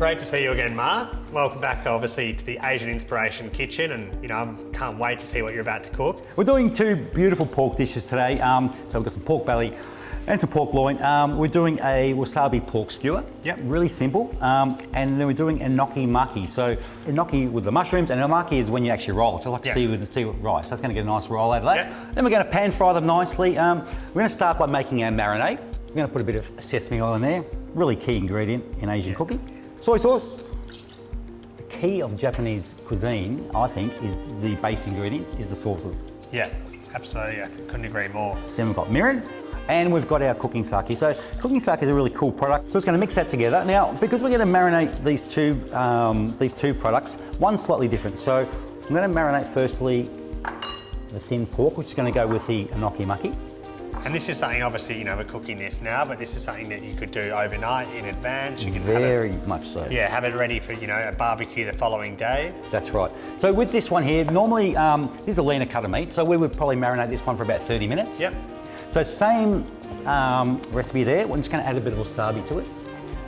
Great to see you again, Mark. Welcome back, obviously, to the Asian Inspiration Kitchen, and I can't wait to see what you're about to cook. We're doing two beautiful pork dishes today. So we've got some pork belly and some pork loin. We're doing a wasabi pork skewer. Yep. Really Really simple. And then we're doing Enoki Maki. So Enoki with the mushrooms, and Maki is when you actually roll it. So like seaweed rice. That's going to get a nice roll out of that. Yep. Then we're going to pan fry them nicely. We're going to start by making our marinade. We're going to put a bit of sesame oil in there. Really key ingredient in Asian cooking. Soy sauce. The key of Japanese cuisine, I think, is the base ingredients, is the sauces. Yeah, absolutely. I couldn't agree more. Then we've got mirin, and we've got our cooking sake. So cooking sake is a really cool product. So it's going to mix that together. Now, because we're going to marinate these two products, one's slightly different. So I'm going to marinate firstly the thin pork, which is going to go with the Enoki Maki. And this is something, obviously, we're cooking this now, but this is something that you could do overnight in advance. You can Very much so. Yeah, have it ready for, a barbecue the following day. That's right. So with this one here, normally, this is a leaner cut of meat, so we would probably marinate this one for about 30 minutes. Yep. So same recipe there. We're just going to add a bit of wasabi to it.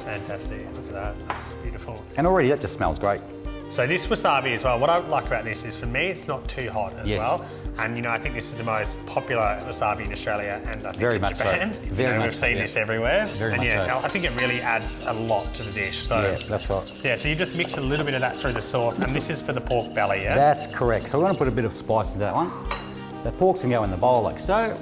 Fantastic. Look at that. That's beautiful. And already that just smells great. So this wasabi as well, what I like about this is, for me, it's not too hot as well. And I think this is the most popular wasabi in Australia, and I think in Japan. We've seen this everywhere. I think it really adds a lot to the dish. So yeah, that's right. Yeah, so you just mix a little bit of that through the sauce, and this is for the pork belly, yeah? That's correct. So we're going to put a bit of spice into that one. The pork's going to go in the bowl like so.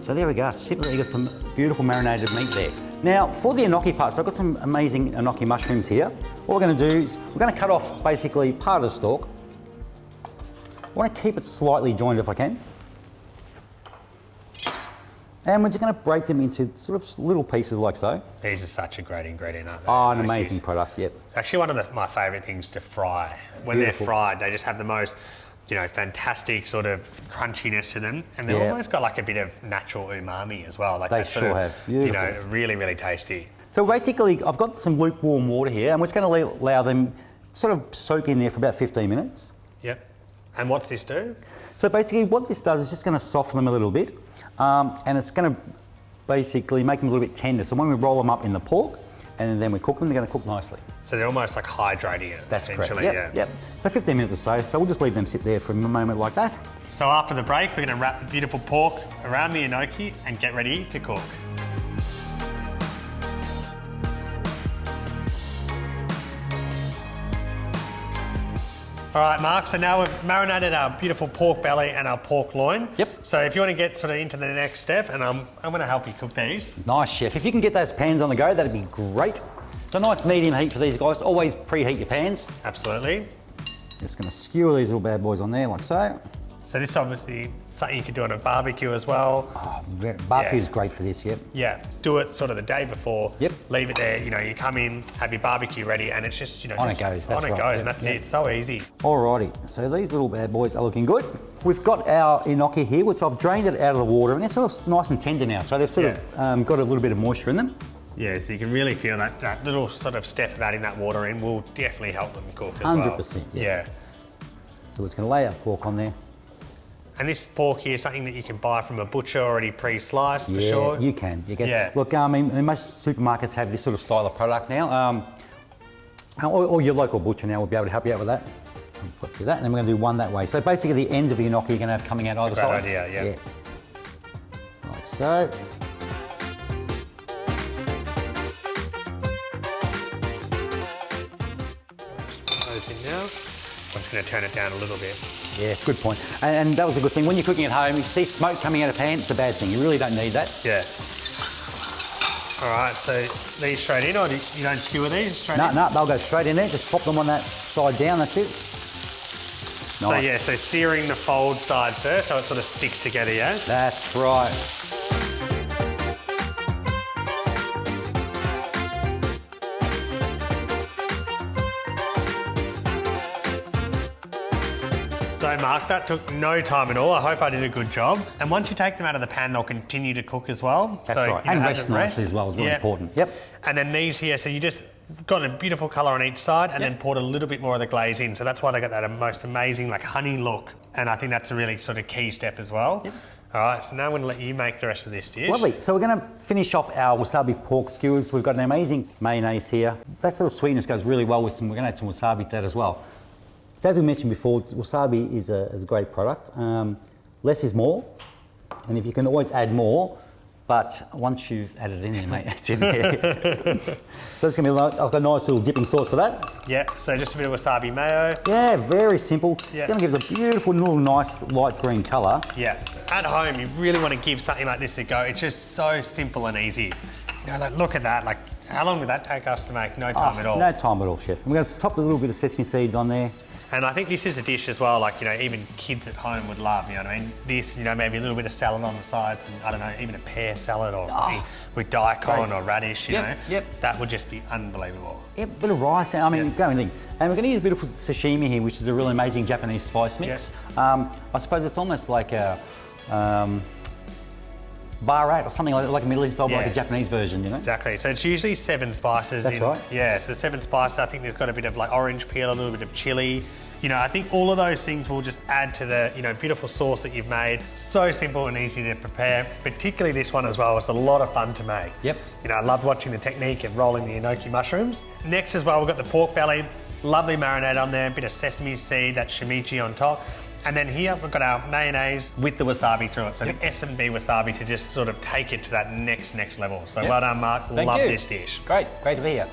So there we go. Simply, you got some beautiful marinated meat there. Now, for the enoki part, so I've got some amazing enoki mushrooms here. What we're going to do is we're going to cut off basically part of the stalk. I want to keep it slightly joined if I can. And we're just going to break them into sort of little pieces like so. These are such a great ingredient, aren't they? Oh, an amazing product, yep. It's actually one of my favourite things to fry. When they're fried, they just have the most, fantastic sort of crunchiness to them. And they've almost got like a bit of natural umami as well. Like they sure have. Beautiful. Really, really tasty. So basically, I've got some lukewarm water here, and we're just going to allow them sort of soak in there for about 15 minutes. Yep. And what's this do? So basically what this does is just going to soften them a little bit, and it's going to basically make them a little bit tender. So when we roll them up in the pork and then we cook them, they're going to cook nicely. So they're almost like hydrating it, That's essentially. Correct. Yep. So 15 minutes or so. So we'll just leave them sit there for a moment like that. So after the break, we're going to wrap the beautiful pork around the enoki and get ready to cook. All right, Mark, so now we've marinated our beautiful pork belly and our pork loin. Yep. So if you want to get sort of into the next step, and I'm going to help you cook these. Nice, chef. If you can get those pans on the go, that'd be great. It's a nice medium heat for these guys. Always preheat your pans. Absolutely. Just going to skewer these little bad boys on there like so. So this is obviously something you could do on a barbecue as well. Oh, barbecue is great for this, yep. Yeah, do it sort of the day before. Yep. Leave it there, you come in, have your barbecue ready, and it's just, on it goes, that's right. On it goes, and that's it. It's so easy. Alrighty, so these little bad boys are looking good. We've got our enoki here, which I've drained it out of the water, and they're sort of nice and tender now, so they've sort of got a little bit of moisture in them. Yeah, so you can really feel that little sort of step of adding that water in will definitely help them cook as 100%, well. yeah. So we're just going to lay our pork on there. And this pork here is something that you can buy from a butcher already pre-sliced, for sure. Yeah, you can. Look, I mean, most supermarkets have this sort of style of product now. Or your local butcher now will be able to help you out with that. I'll put through that, and then we're going to do one that way. So basically the ends of the enoki you're going to have coming out either side. Great idea, yeah. Like so. Just put those in now. I'm just going to turn it down a little bit. Yeah, good point. And that was a good thing. When you're cooking at home, if you see smoke coming out of a pan, it's a bad thing. You really don't need that. Yeah. All right, so these straight in, or you don't skewer these straight in? No, they'll go straight in there. Just pop them on that side down, that's it. So Nice. so searing the fold side first, so it sort of sticks together, yeah? That's right. So Mark, that took no time at all. I hope I did a good job. And once you take them out of the pan, they'll continue to cook as well. That's right. And rest nicely as well is really important. Yep. And then these here, so you just got a beautiful colour on each side and then poured a little bit more of the glaze in. So that's why they got that most amazing like honey look. And I think that's a really sort of key step as well. Yep. All right, so now I'm going to let you make the rest of this dish. Lovely. So we're going to finish off our wasabi pork skewers. We've got an amazing mayonnaise here. That sort of sweetness goes really well with some. We're going to add some wasabi to that as well. So as we mentioned before, wasabi is a great product. Less is more, and if you can always add more, but once you've added it in there, mate, it's in there. So it's going to be I've got a nice little dipping sauce for that. Yeah, so just a bit of wasabi mayo. Yeah, very simple. Yeah. It's going to give us a beautiful little nice light green colour. Yeah, at home you really want to give something like this a go. It's just so simple and easy. You know, like look at that. Like, how long would that take us to make? No time at all. No time at all, chef. And we're going to top with a little bit of sesame seeds on there. And I think this is a dish as well, like, you know, even kids at home would love, you know what I mean? This, you know, maybe a little bit of salad on the side, some, I don't know, even a pear salad or something with daikon or radish, you know? That would just be unbelievable. Yep, a bit of rice, I mean, go anything. And we're going to use a bit of sashimi here, which is a really amazing Japanese spice mix. I suppose it's almost like a barat or something like a Middle East style, like a Japanese version, you know? Exactly. So it's usually 7 spices. That's right. Yeah, so 7 spices. I think there's got a bit of like orange peel, a little bit of chili. You know, I think all of those things will just add to the, you know, beautiful sauce that you've made. So simple and easy to prepare. Particularly this one as well. It's a lot of fun to make. Yep. You know, I love watching the technique of rolling the enoki mushrooms. Next as well, we've got the pork belly. Lovely marinade on there, a bit of sesame seed, that shimichi on top. And then here we've got our mayonnaise with the wasabi through it. So the S&B wasabi to just sort of take it to that next level. So well done, Mark. Love this dish. Great to be here.